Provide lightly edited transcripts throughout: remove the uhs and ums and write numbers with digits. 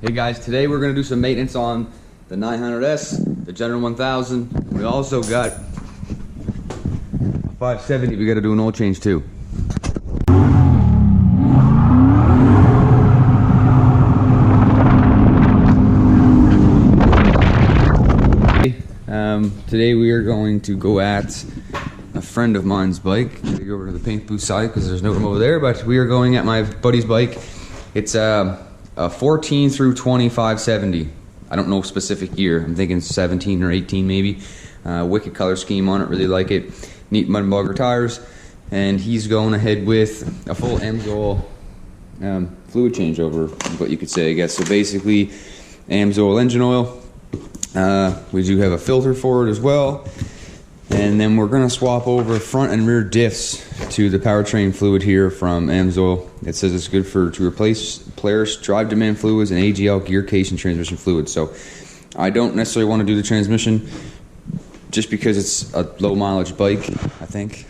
Hey guys, today we're going to do some maintenance on the 900S, the General 1000. We also got a 570 we got to do an oil change too. Today we are going to go at a friend of mine's bike. I'm gonna go over to the paint booth side because there's no room over there, but we are going at my buddy's bike. It's a 14 through 20 570. I don't know specific year. I'm thinking 17 or 18 maybe. Wicked color scheme on it, really like it. Neat mud and bugger tires. And he's going ahead with a full AMSOIL fluid changeover, what you could say, I guess. So basically, AMSOIL engine oil. We do have a filter for it as well. And then we're going to swap over front and rear diffs to the powertrain fluid here from AMSOIL. It says it's good to replace Polaris drive demand fluids and AGL gear case and transmission fluids. So I don't necessarily want to do the transmission just because it's a low mileage bike, I think.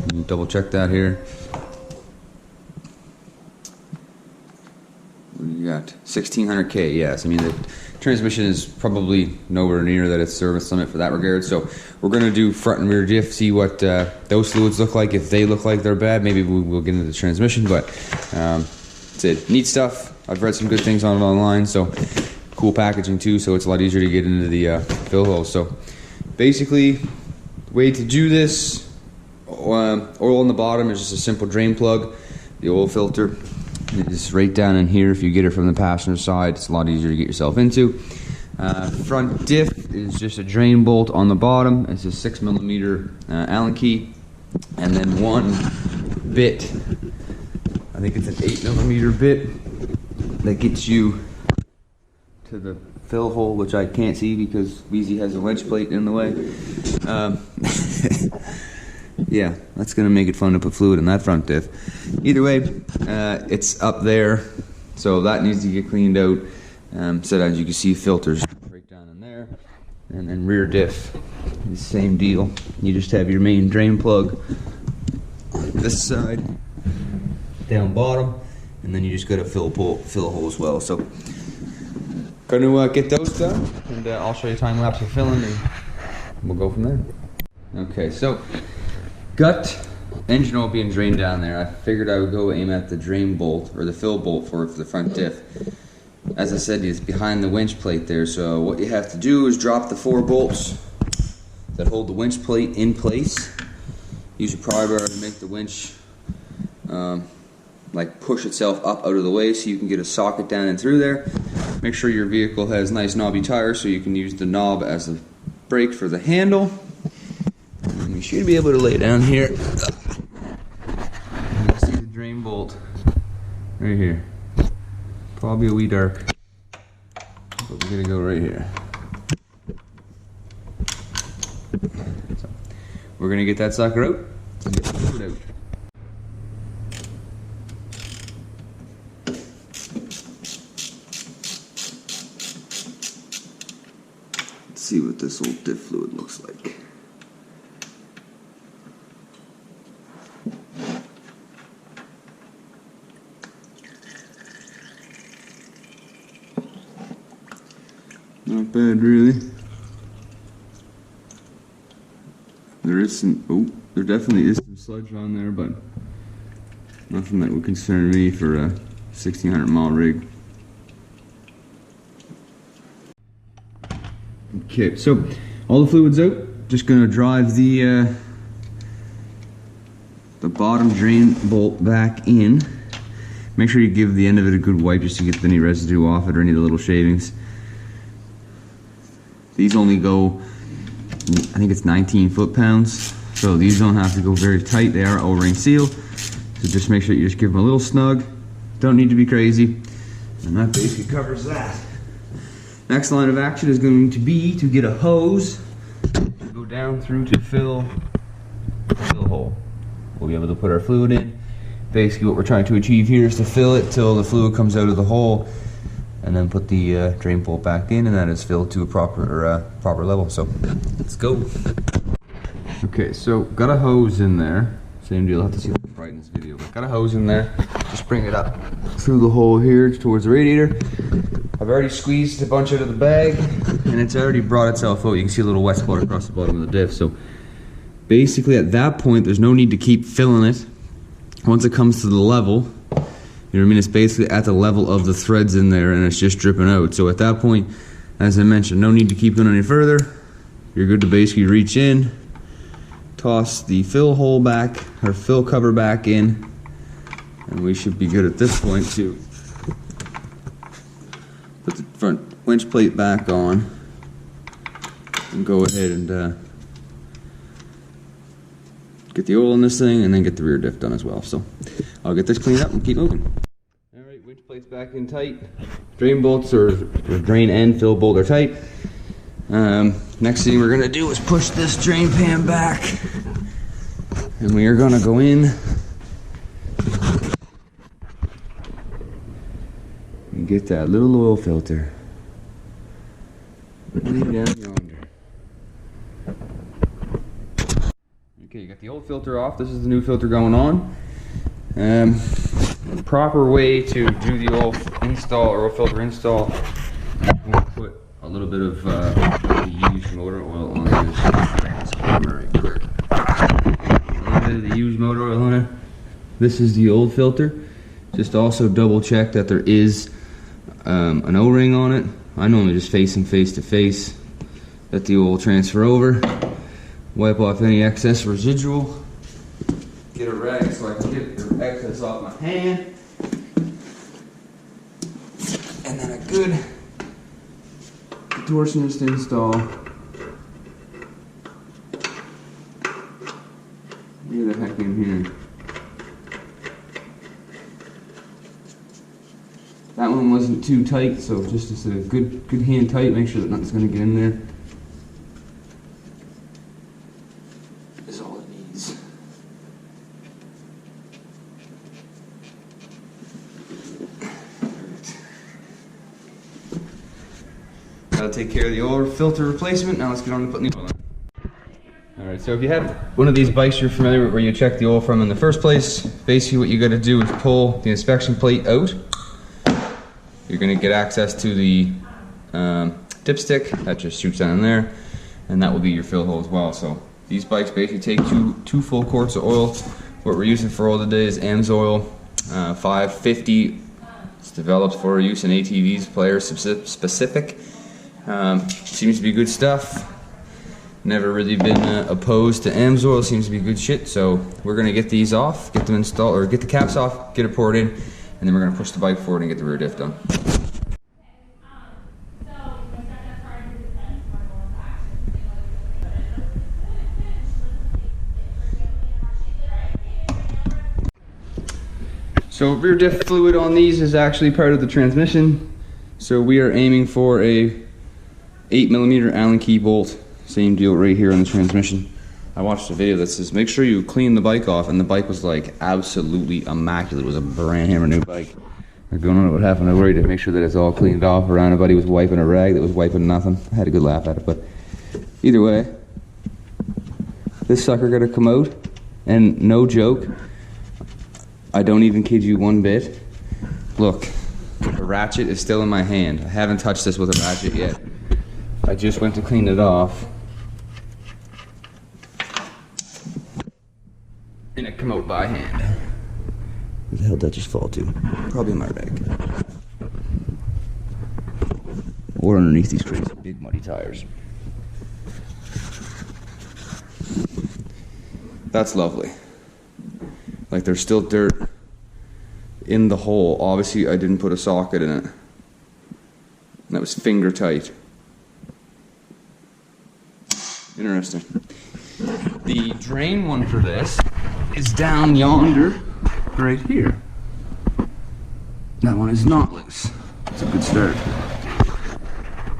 Let me double check that here. What do you got? 1600K, yes. I mean, the transmission is probably nowhere near that it's service limit for that regard. So we're going to do front and rear diff, see what those fluids look like. If they look like they're bad, maybe we'll get into the transmission. But it's it. Neat stuff. I've read some good things on it online. So cool packaging too. So it's a lot easier to get into the fill holes. So basically, the way to do this, oil on the bottom is just a simple drain plug. The oil filter is right down in here. If you get it from the passenger side, it's a lot easier to get yourself into. Front diff is just a drain bolt on the bottom. It's a 6mm Allen key, and then one bit. I think it's an 8mm bit that gets you to the fill hole, which I can't see because Weezy has a wedge plate in the way. Yeah, that's going to make it fun to put fluid in that front diff. Either way, it's up there, so that needs to get cleaned out. So as you can see, filters right down in there. And then rear diff, the same deal. You just have your main drain plug on this side, down bottom, and then you just got to fill a hole as well. So, going to get those done, and I'll show you time lapse of filling, and we'll go from there. Okay, so got engine oil being drained down there. I figured I would go aim at the drain bolt or the fill bolt for the front diff. As I said, it's behind the winch plate there. So what you have to do is drop the 4 bolts that hold the winch plate in place. Use your pry bar to make the winch like push itself up out of the way so you can get a socket down and through there. Make sure your vehicle has nice knobby tires so you can use the knob as a brake for the handle. And you should be able to lay down here. You can see the drain bolt right here. Probably a wee dark, but we're gonna go right here. So we're gonna get that sucker out and get the fluid out. Let's see what this old diff fluid looks like. Not bad, really. There definitely is some sludge on there, but nothing that would concern me for a 1600 mile rig. Okay, so all the fluid's out. Just gonna drive the bottom drain bolt back in. Make sure you give the end of it a good wipe just to get any residue off it or any of the little shavings. These only go, I think it's 19 foot-pounds, so these don't have to go very tight. They are O-ring seal, so just make sure you just give them a little snug. Don't need to be crazy, and that basically covers that. Next line of action is going to be to get a hose to go down through to fill the fill hole. We'll be able to put our fluid in. Basically what we're trying to achieve here is to fill it till the fluid comes out of the hole, and then put the drain bolt back in, and that is filled to a proper level. So let's go. Okay, so got a hose in there. Same deal. I'll have to see if I can brighten this video. But got a hose in there. Just bring it up through the hole here towards the radiator. I've already squeezed a bunch out of the bag, and it's already brought itself out. You can see a little wet spot across the bottom of the diff. So basically at that point, there's no need to keep filling it. Once it comes to the level, you know what I mean, it's basically at the level of the threads in there, and it's just dripping out. So at that point, as I mentioned, no need to keep going any further. You're good to basically reach in, toss the fill hole back, or fill cover back in, and we should be good at this point to put the front winch plate back on and go ahead and get the oil in this thing, and then get the rear diff done as well. So I'll get this cleaned up and keep moving. Alright, winch plate's back in tight. Drain bolts or drain and fill bolt are tight. Next thing we're going to do is push this drain pan back, and we are going to go in and get that little oil filter way down yonder. Okay, you got the old filter off. This is the new filter going on. The proper way to do the oil install or oil filter install, I'm going to put a little bit of the used motor oil on this. Very quick. A little bit of the used motor oil on it. This is the old filter. Just also double check that there is an O-ring on it. I normally just facing face to face. Let the oil transfer over. Wipe off any excess residual. Get a rag so I can get the excess off my hand. And then a good torsionist install. Get the heck in here. That one wasn't too tight, so just a good hand tight. Make sure that nothing's going to get in there. Is all it needs. That'll take care of the oil filter replacement. Now let's get on to putting the oil in. Alright, so if you have one of these bikes you're familiar with where you check the oil from in the first place, basically what you got to do is pull the inspection plate out. You're going to get access to the dipstick that just shoots down in there, and that will be your fill hole as well. So these bikes basically take two full quarts of oil. What we're using for oil today is AMSOIL 550. It's developed for use in ATVs, players specific. Seems to be good stuff. Never really been opposed to AMSOIL. Seems to be good shit. So we're going to get these off, get them installed, or get the caps off, get it poured in, and then we're going to push the bike forward and get the rear diff done. So rear diff fluid on these is actually part of the transmission. So we are aiming for a 8mm Allen key bolt. Same deal right here on the transmission. I watched a video that says make sure you clean the bike off, and the bike was like absolutely immaculate. It was a brand hammer new bike. I'm going on about half an hour to make sure that it's all cleaned off. Around nobody was wiping a rag that was wiping nothing. I had a good laugh at it, but either way, this sucker got to come out, and no joke, I don't even kid you one bit. Look, the ratchet is still in my hand. I haven't touched this with a ratchet yet. I just went to clean it off, and it come out by hand. Where the hell did that just fall to? Probably in my rag. Or underneath these crazy big muddy tires. That's lovely. Like there's still dirt in the hole. Obviously I didn't put a socket in it. And that was finger tight. Interesting. The drain one for this is down yonder, right here. That one is not loose. It's a good start.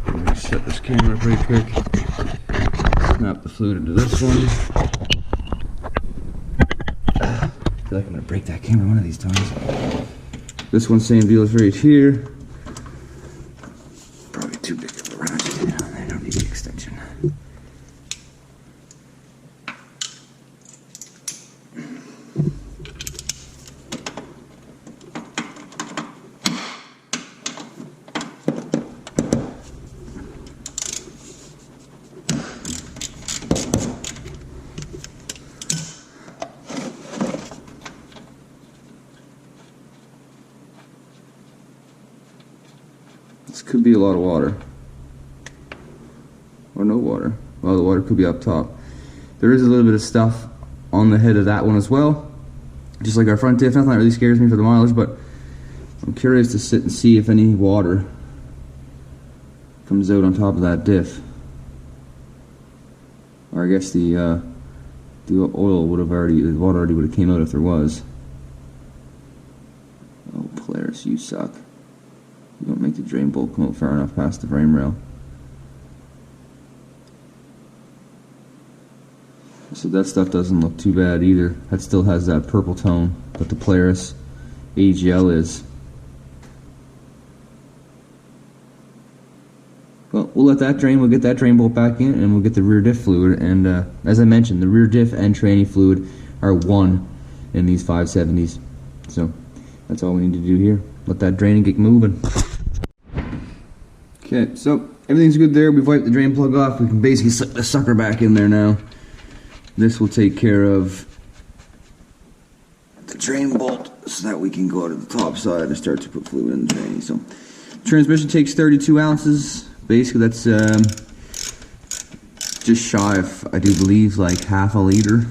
Let me set this camera up right quick. Snap the fluid into this one. I feel like I'm gonna break that camera one of these times. This one, same deal, is right here. Probably too big of a ratchet. I don't need the extension. This could be a lot of water. Or no water. Well, the water could be up top. There is a little bit of stuff on the head of that one as well. Just like our front diff. Nothing that really scares me for the mileage, but I'm curious to sit and see if any water comes out on top of that diff. Or I guess the oil would have already, the water already would have came out if there was. Oh, Polaris, you suck. You don't make the drain bolt come out far enough past the frame rail. So that stuff doesn't look too bad either. That still has that purple tone, but the Polaris AGL is. Well, we'll let that drain. We'll get that drain bolt back in, and we'll get the rear diff fluid. And as I mentioned, the rear diff and tranny fluid are one in these 570s. So that's all we need to do here. Let that drain and get moving. Okay, so everything's good there. We've wiped the drain plug off. We can basically slip the sucker back in there now. This will take care of the drain bolt so that we can go to the top side and start to put fluid in the drain. So transmission takes 32 ounces. Basically that's just shy of, I do believe, like half a liter.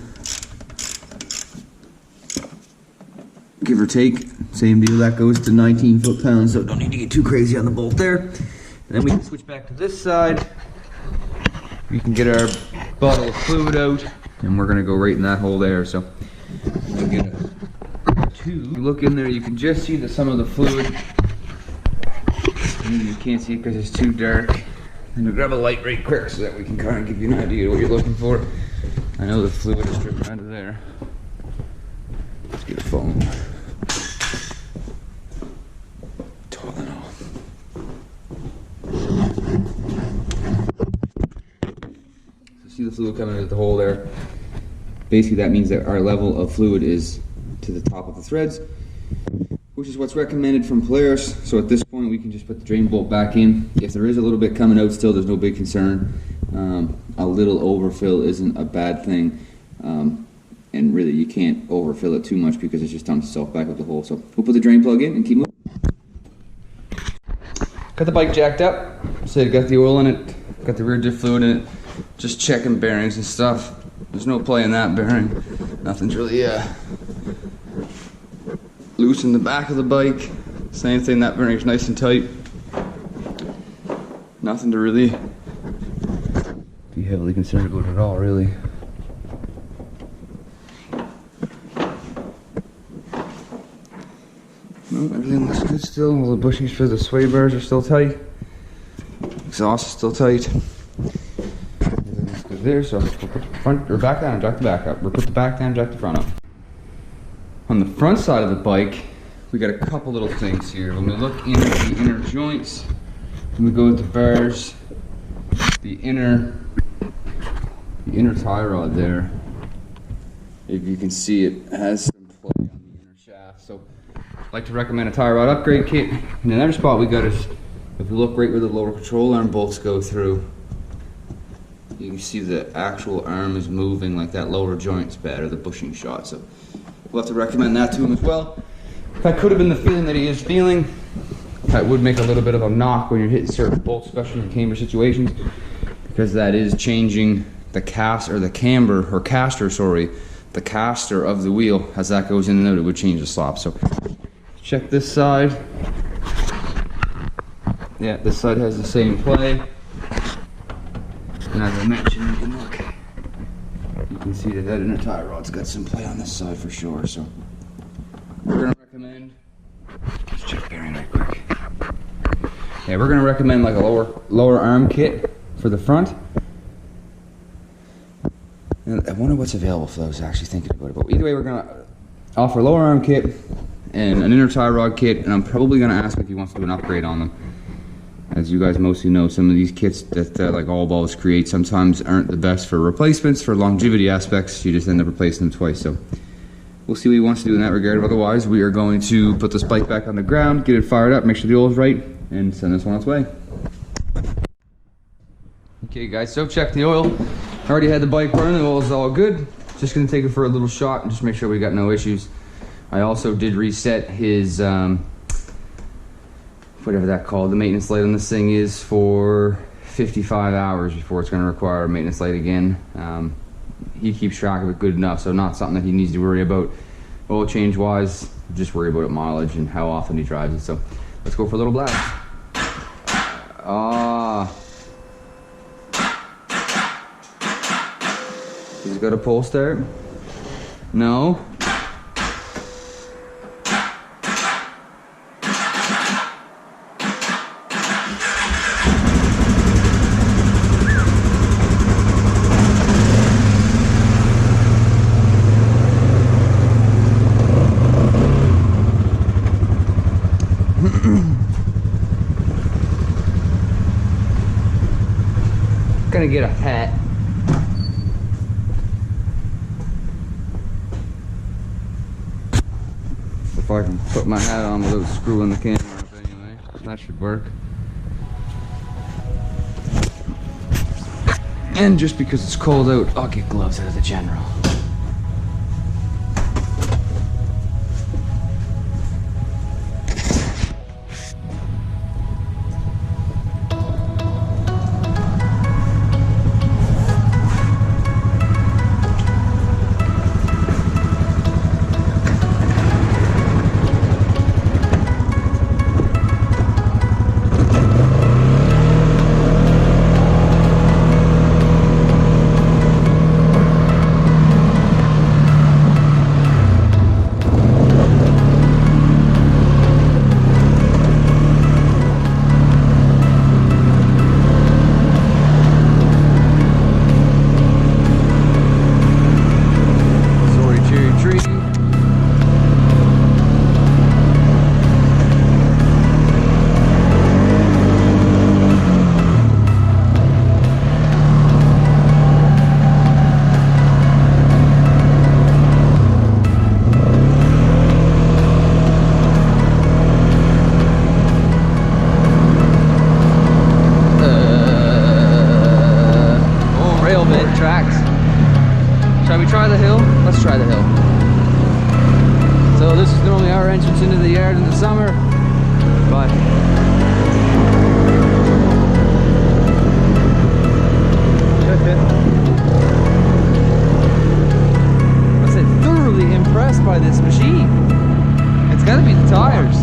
Give or take. Same deal, that goes to 19 foot-pounds, so don't need to get too crazy on the bolt there. And then we can switch back to this side. We can get our bottle of fluid out, and we're gonna go right in that hole there. So we get a tube. You look in there, you can just see some of the fluid. You can't see it because it's too dark. And we'll grab a light right quick so that we can kind of give you an idea of what you're looking for. I know the fluid is dripping out of there. Let's get a phone. Tylenol. So see the fluid coming out of the hole there. Basically that means that our level of fluid is to the top of the threads, which is what's recommended from Polaris. So at this point we can just put the drain bolt back in. If there is a little bit coming out still, there's no big concern. A little overfill isn't a bad thing, and really you can't overfill it too much because it's just dumps itself back up the hole. So we'll put the drain plug in and keep moving. Got the bike jacked up, so got the oil in it, got the rear diff fluid in it, just checking bearings and stuff. There's no play in that bearing. Nothing's really loose in the back of the bike. Same thing, that bearing's nice and tight. Nothing to really be heavily concerned about at all, really. No, everything looks good still. All the bushings for the sway bars are still tight. Exhaust is still tight. Everything looks good there, so we'll put the front or back down and jack the back up. We'll put the back down and jack the front up. On the front side of the bike, we got a couple little things here. When we look into the inner joints, when we go with the bars, the inner tie rod there, if you can see, it has some play on the inner shaft. So I'd like to recommend a tie rod upgrade kit. And another spot we got is, if you look right where the lower control arm bolts go through, you can see the actual arm is moving like that lower joint's bad, or the bushing shot. So we'll have to recommend that to him as well. That could have been the feeling that he is feeling. That would make a little bit of a knock when you're hitting certain bolts, especially in camber situations, because that is changing the caster of the wheel. As that goes in and out, it would change the slop. So check this side. Yeah, this side has the same play. And as I mentioned, you can look. You can see that inner tie rod's got some play on this side for sure. So we're gonna recommend. Let's check bearing right quick. Yeah, we're gonna recommend like a lower arm kit for the front. And I wonder what's available for those. Actually thinking about it, but either way, we're gonna offer a lower arm kit and an inner tie rod kit, and I'm probably gonna ask if he wants to do an upgrade on them. As you guys mostly know, some of these kits that like All Balls create sometimes aren't the best for replacements. For longevity aspects, you just end up replacing them twice. So we'll see what he wants to do in that regard. Otherwise, we are going to put this bike back on the ground, get it fired up, make sure the oil is right, and send this one on its way. Okay guys, so check the oil. Already had the bike running, the oil is all good. Just gonna take it for a little shot and just make sure we got no issues. I also did reset his whatever that called, the maintenance light on this thing is for 55 hours before it's going to require a maintenance light again. He keeps track of it good enough, so not something that he needs to worry about oil change wise. Just worry about it mileage and how often he drives it. So let's go for a little blast. He's got a pull start. No. Gonna get a hat. If I can put my hat on without screwing the camera up anyway, that should work. And just because it's cold out, I'll get gloves out of the general. Shall we try the hill? Let's try the hill. So this is normally our entrance into the yard in the summer, but I said thoroughly impressed by this machine. It's got to be the tires.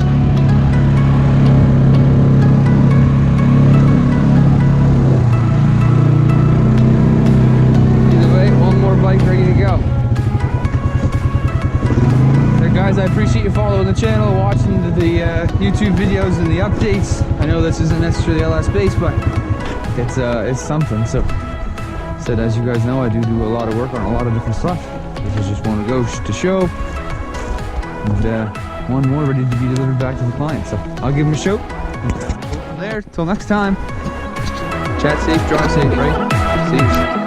Bike ready to go. Hey guys, I appreciate you following the channel, watching the YouTube videos and the updates. I know this isn't necessarily LS based, but it's something. So said, as you guys know, I do a lot of work on a lot of different stuff. This is just one to go to show, and one more ready to be delivered back to the client. So I'll give him a show. From there, till next time. Chat safe, drive safe, right? See you.